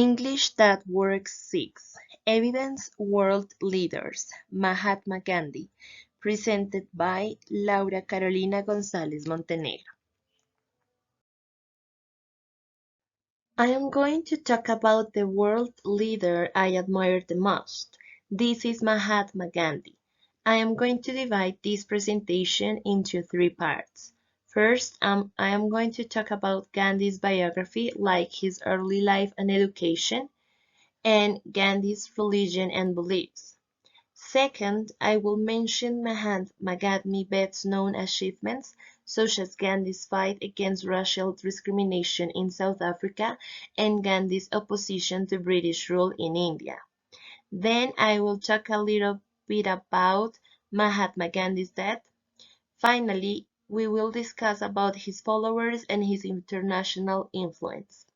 English that Works 6. Evidence World Leaders. Mahatma Gandhi. Presented by Laura Carolina González Montenegro. I am going to talk about the world leader I admire the most. This is Mahatma Gandhi. I am going to divide this presentation into three parts. First, I am going to talk about Gandhi's biography, like his early life and education, and Gandhi's religion and beliefs. Second, I will mention Mahatma Gandhi's best-known achievements, such as Gandhi's fight against racial discrimination in South Africa and Gandhi's opposition to British rule in India. Then I will talk a little bit about Mahatma Gandhi's death. Finally, we will discuss about his followers and his international influence.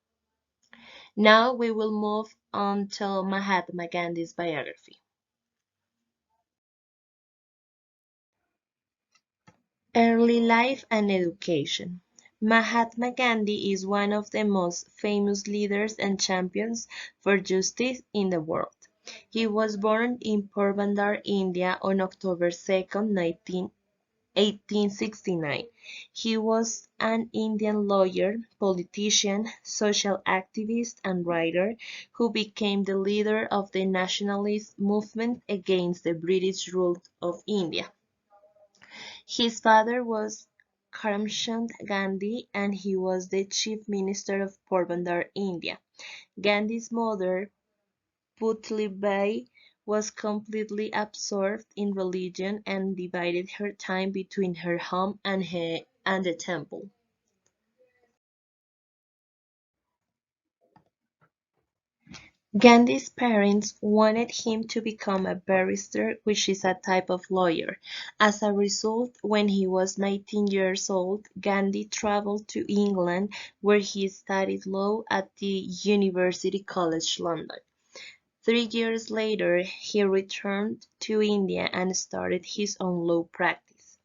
Now we will move on to Mahatma Gandhi's biography. Early life and education. Mahatma Gandhi is one of the most famous leaders and champions for justice in the world. He was born in Porbandar, India on October 2, 1869. He was an Indian lawyer, politician, social activist, and writer who became the leader of the nationalist movement against the British rule of India. His father was Karamchand Gandhi and he was the chief minister of Porbandar, India. Gandhi's mother, Putlibai, was completely absorbed in religion and divided her time between her home and the temple. Gandhi's parents wanted him to become a barrister, which is a type of lawyer. As a result, when he was 19 years old, Gandhi traveled to England, where he studied law at the University College London. 3 years later, he returned to India and started his own law practice.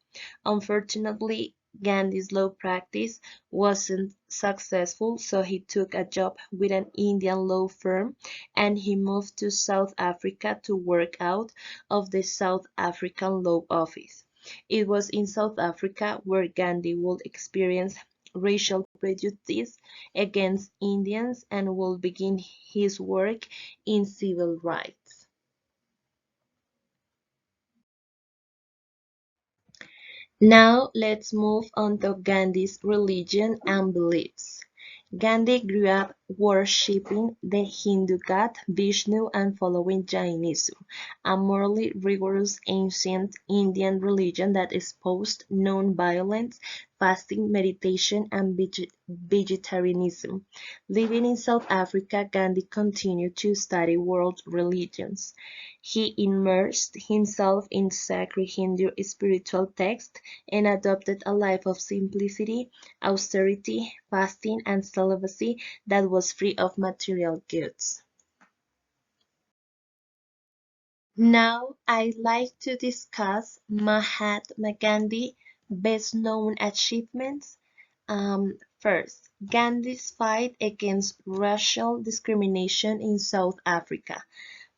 Unfortunately, Gandhi's law practice wasn't successful, so he took a job with an Indian law firm and he moved to South Africa to work out of the South African Law Office. It was in South Africa where Gandhi would experience racial prejudice against Indians and would begin his work in civil rights. Now let's move on to Gandhi's religion and beliefs. Gandhi grew up worshipping the Hindu god Vishnu and following Jainism, a morally rigorous ancient Indian religion that espoused non-violence, fasting, meditation, and vegetarianism. Living in South Africa, Gandhi continued to study world religions. He immersed himself in sacred Hindu spiritual texts and adopted a life of simplicity, austerity, fasting, and celibacy that was free of material goods. Now I'd like to discuss Mahatma Gandhi's best-known achievements. First, Gandhi's fight against racial discrimination in South Africa.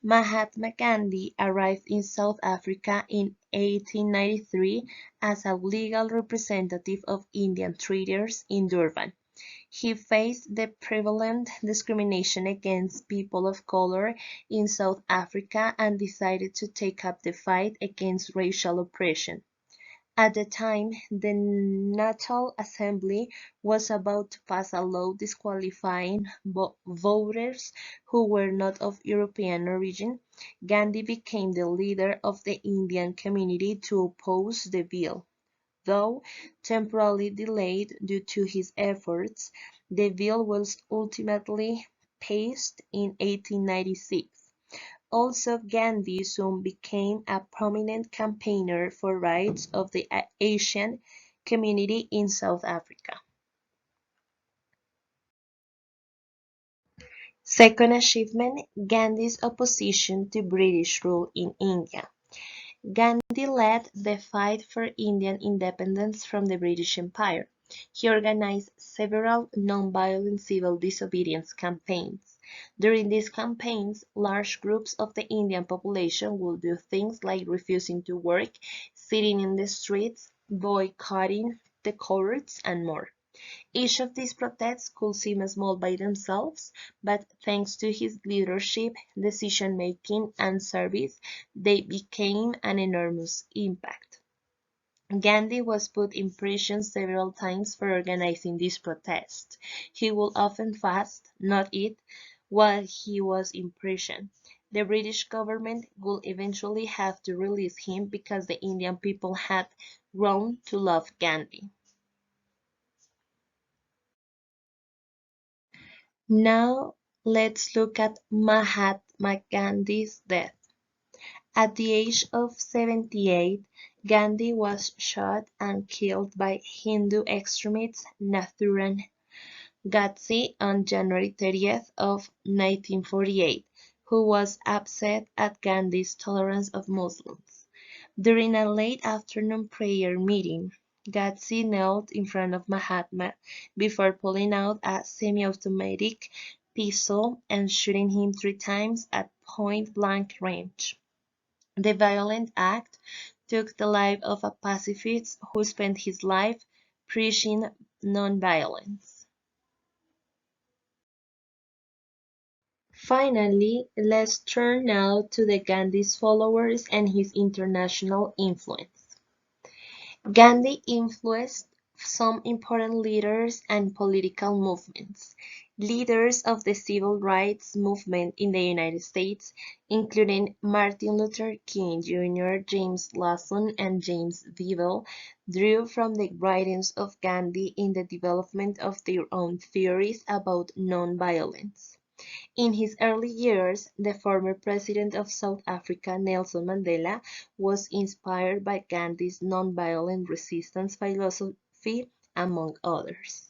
Mahatma Gandhi arrived in South Africa in 1893 as a legal representative of Indian traders in Durban. He faced the prevalent discrimination against people of color in South Africa and decided to take up the fight against racial oppression. At the time, the National Assembly was about to pass a law disqualifying voters who were not of European origin. Gandhi became the leader of the Indian community to oppose the bill. Though temporarily delayed due to his efforts, the bill was ultimately passed in 1896. Also, Gandhi soon became a prominent campaigner for rights of the Asian community in South Africa. Second achievement, Gandhi's opposition to British rule in India. Gandhi led the fight for Indian independence from the British Empire. He organized several non-violent civil disobedience campaigns. During these campaigns, large groups of the Indian population would do things like refusing to work, sitting in the streets, boycotting the courts, and more. Each of these protests could seem small by themselves, but thanks to his leadership, decision-making, and service, they became an enormous impact. Gandhi was put in prison several times for organizing these protests. He would often fast, not eat, while he was in prison. The British government would eventually have to release him because the Indian people had grown to love Gandhi. Now let's look at Mahatma Gandhi's death. At the age of 78, Gandhi was shot and killed by Hindu extremist Nathuran Godse on January 30th of 1948, who was upset at Gandhi's tolerance of Muslims. During a late afternoon prayer meeting, Godse knelt in front of Mahatma before pulling out a semi-automatic pistol and shooting him 3 times at point-blank range. The violent act took the life of a pacifist who spent his life preaching nonviolence. Finally, let's turn now to the Gandhi's followers and his international influence. Gandhi influenced some important leaders and political movements. Leaders of the civil rights movement in the United States, including Martin Luther King Jr., James Lawson, and James Bevel, drew from the writings of Gandhi in the development of their own theories about nonviolence. In his early years, the former president of South Africa, Nelson Mandela, was inspired by Gandhi's nonviolent resistance philosophy, among others.